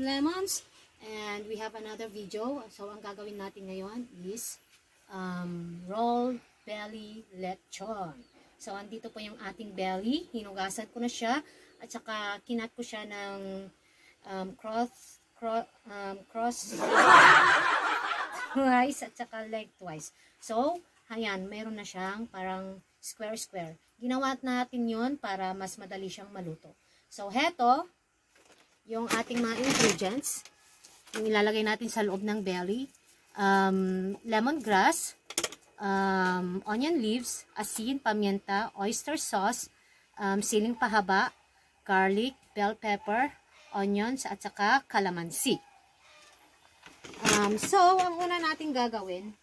lemons. And we have another video. So, ang gagawin natin ngayon is rolled belly lechon. So, andito po yung ating belly. Hinugasan ko na siya. At saka, kinat ko siya ng cross twice at saka lengthwise. So, ayan, mayroon na siyang parang square. Ginawa natin yon para mas madali siyang maluto. So, heto, yung ating mga ingredients. Yung ilalagay natin sa loob ng belly. Lemongrass, onion leaves, asin, pamienta, oyster sauce, siling pahaba, garlic, bell pepper, onions, at saka calamansi. So, ang una natin gagawin,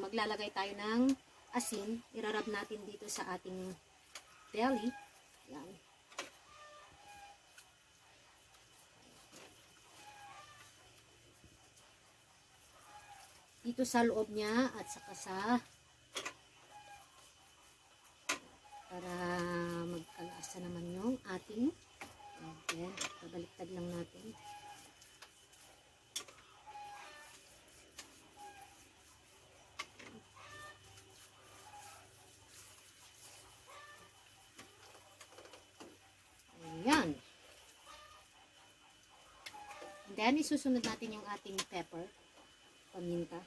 maglalagay tayo ng asin. Irarab natin dito sa ating belly. Yan. Dito sa loob niya at saka sa para magkalasa naman yung ating okay, pabaliktad lang natin. Ayan. And then isusunod natin yung ating pepper, paminta.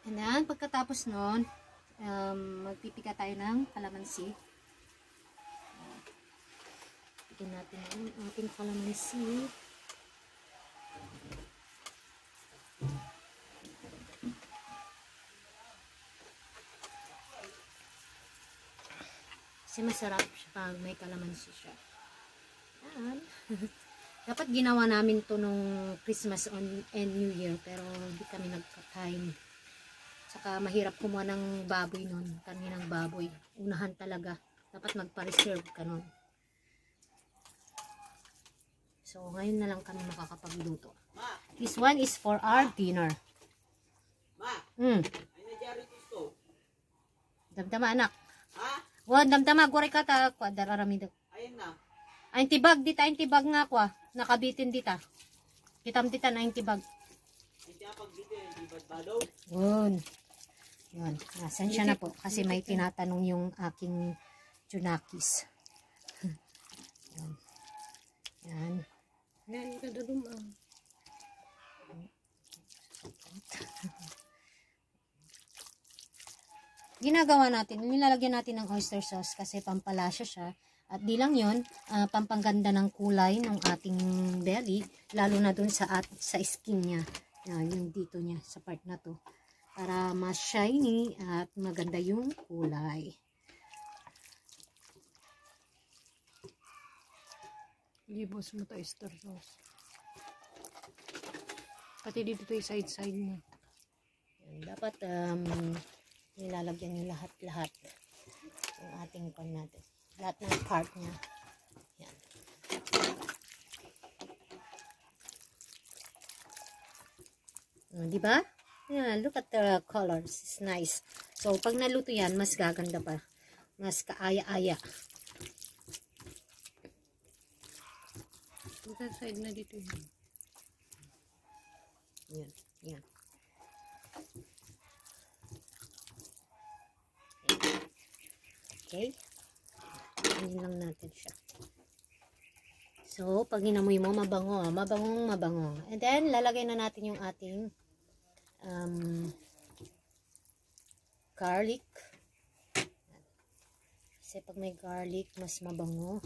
And then, pagkatapos nun, magpipika tayo ng kalamansi. Pikin natin ang ating kalamansi. Kasi masarap siya pag may kalamansi siya. Ayan. Dapat ginawa namin to nung Christmas and New Year, pero hindi kami nagka-time. Saka mahirap kumuha ng baboy nun, kaninang baboy. Unahan talaga. Dapat magpa-reserve ka nun. So, ngayon na lang kami makakapagluto. This one is for our dinner. Damdama anak. Wow, damdama. Gore ka ta. Dararami daw. Ayun na. Ayun tibag. Dita ayun tibag nga kwa. Nakabitin dita. Kitam dita na ayun tibag. Yun. Yun. Nasan siya na po. Kasi may tinatanong yung aking Junakis. Yan. Yan. Yan. Ginagawa natin, nilalagyan natin ng oyster sauce kasi pampalasya siya. At di lang yun, pampaganda ng kulay ng ating belly, lalo na dun sa skin niya. Yan, yung dito niya, sa part na to. Para mas shiny at maganda yung kulay. Libos mo tayo oyster sauce. Pati dito tayo side mo. Yan, dapat nilalagyan nyo lahat-lahat yung ating pan natin. Lahat ng part niya. Yan. Diba? Yeah, look at the colors. It's nice. So, pag naluto yan, mas gaganda pa. Mas kaaya-aya. Dito side na dito yun. Yan. Yan. Okay. Anin lang natin siya. So, pag hinamoy mo, mabango. Mabango. And then, lalagay na natin yung ating garlic. Kasi pag may garlic, mas mabango.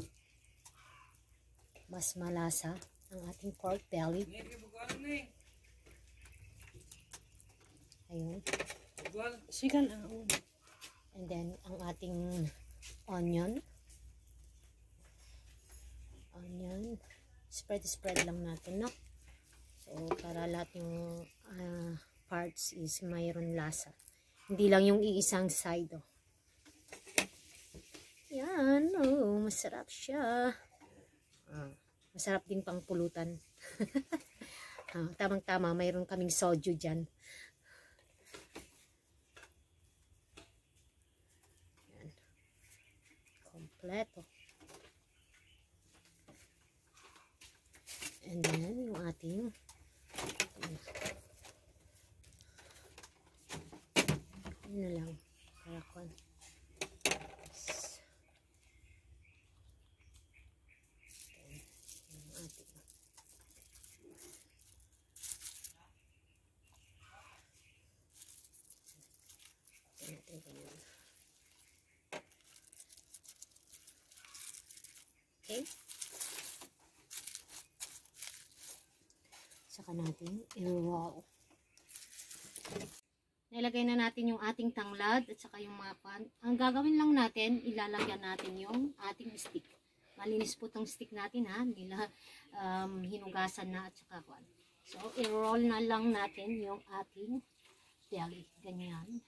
Mas malasa ang ating pork belly. Ayun. Sikan. And then, ang ating onion. Spread lang natin, no? So, para lahat yung parts is mayroon lasa. Hindi lang yung iisang side, oh. Yan, oh, masarap siya. Masarap din pang pulutan. Tamang-tama, mayroon kaming soju dyan. Yan. Kompleto. And then, yung ating yun na lang. Karakon. Okay. Saka natin i-roll. Nilagay na natin yung ating tanglad at saka yung mga pan. Ang gagawin lang natin, ilalagyan natin yung ating stick. Malinis po tong stick natin ha. Hinugasan na at saka pan. So, i-roll na lang natin yung ating belly. Ganyan.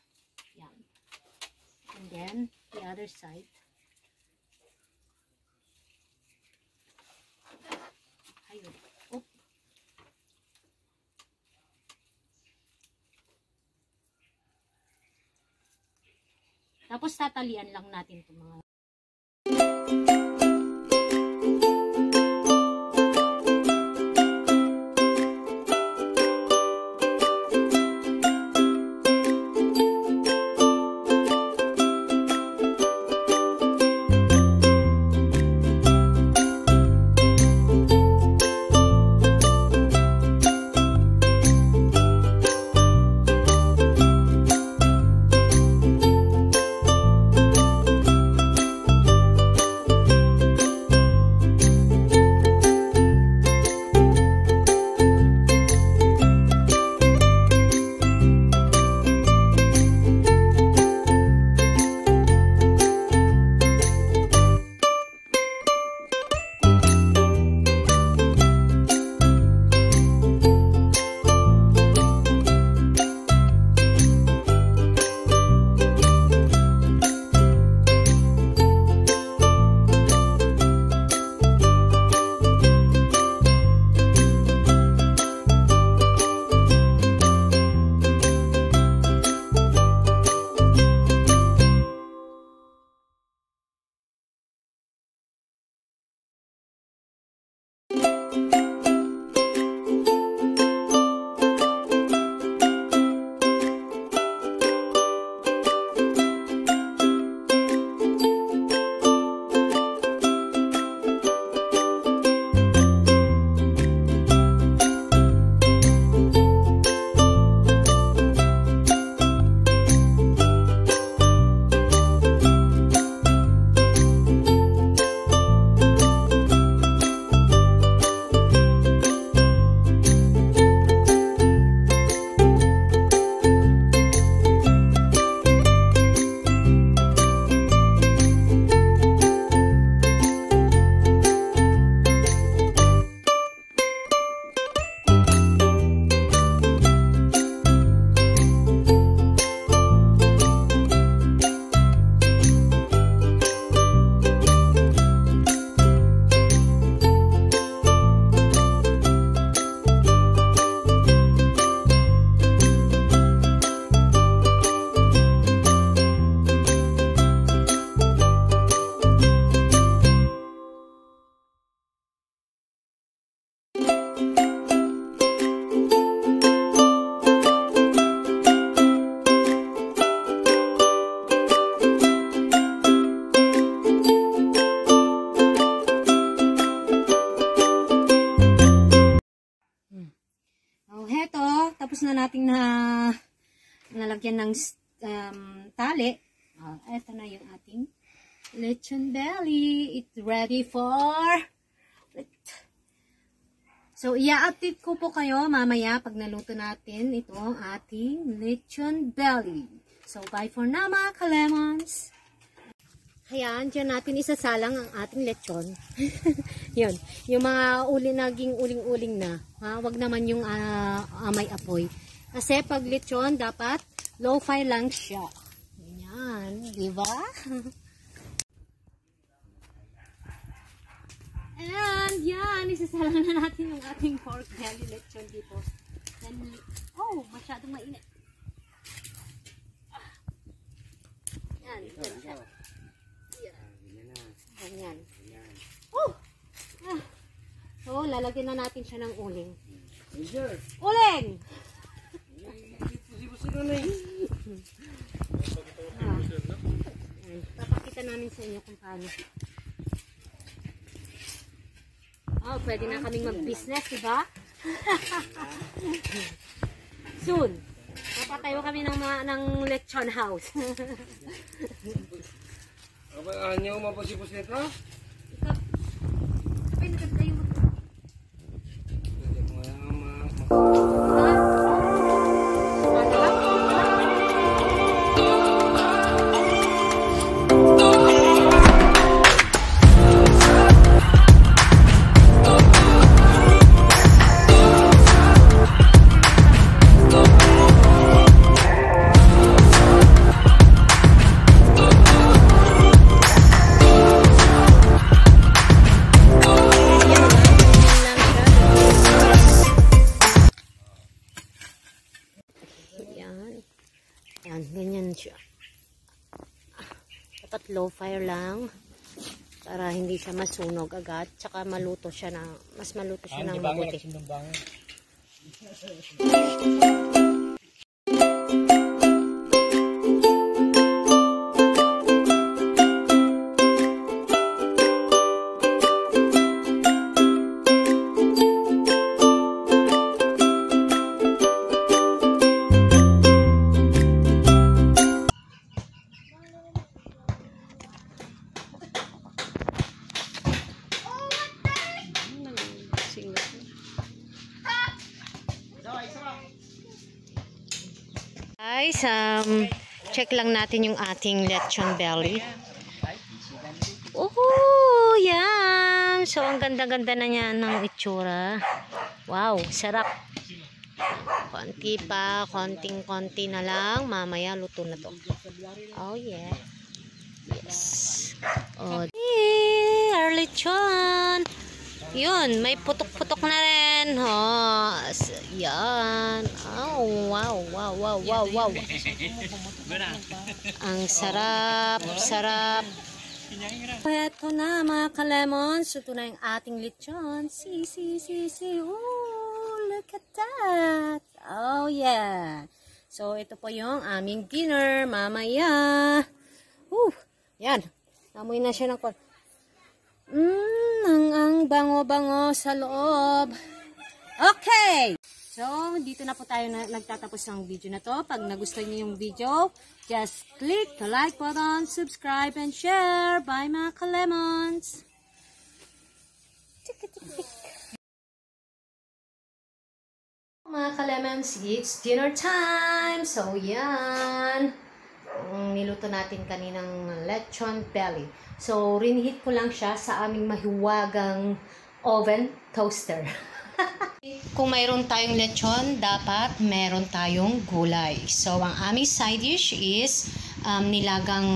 Yan. And then, the other side. Ayun. Oop. Tapos tatalian lang natin itong mga tapos na nating nalagyan ng tali. Ito na yung ating lechon belly. It's ready for... So, i-update ko po kayo mamaya pag naluto natin itong ating lechon belly. So, bye for now mga ka-lemons. Ayan, dyan natin isasalang ang ating lechon. Yun, yung mga naging uling-uling na. Ha? Wag naman yung may apoy. Kasi pag lechon, dapat low fire lang siya. Ayan, di ba? And yan, isasalang na natin yung ating pork belly lechon dito. Then, oh, masyadong mainit. Yan, yan siya. Ganyan. Oh! Ah. So, lalagyan na natin siya ng uling. Uling! Papakita namin sa inyo kung paano. Oh, pwede na kaming mag-business, diba? Soon. Papatayo kami ng lechon house. Anyo mapasipos nito? Ay, naganda yung yan, ganyan siya. Dapat low fire lang para hindi siya masunog agad. Tsaka maluto siya na, mas maluto siya ng mabuti. Guys, check lang natin yung ating lechon belly. Oh, yan. So, ang ganda-ganda na niya ng itsura. Wow, sarap. Konti pa, konting-konti na lang. Mamaya, luto na to. Oh, yeah. Yes. Oh, our lechon. Yun, may putok-putok na rin. Oh, yan. Oh, wow, wow, wow, wow, wow. Ang sarap, sarap. Ito na mga ka-lemons. Ito na yung ating lechon. See. Oh, look at that. Oh, yeah. So, ito po yung aming dinner mamaya. Yan. Namoy na siya ng ang bango-bango sa loob. Okay! So, dito na po tayo nagtatapos ng video na to. Pag nagustuhan niyo yung video, just click the like button, subscribe, and share. Bye mga ka-lemons! Mga ka-lemons, it's dinner time! So, yan. Niluto natin kaninang lechon belly. So, rinihit ko lang siya sa aming mahiwagang oven toaster. Kung mayroon tayong lechon, dapat meron tayong gulay. So, ang aming side dish is nilagang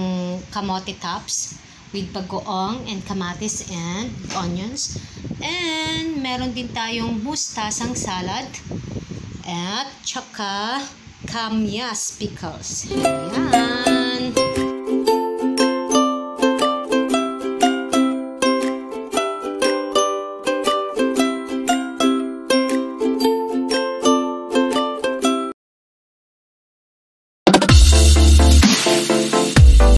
kamote tops with bagoong and kamatis and onions. And meron din tayong mustasang salad at tsaka kamyas pickles. Ayan.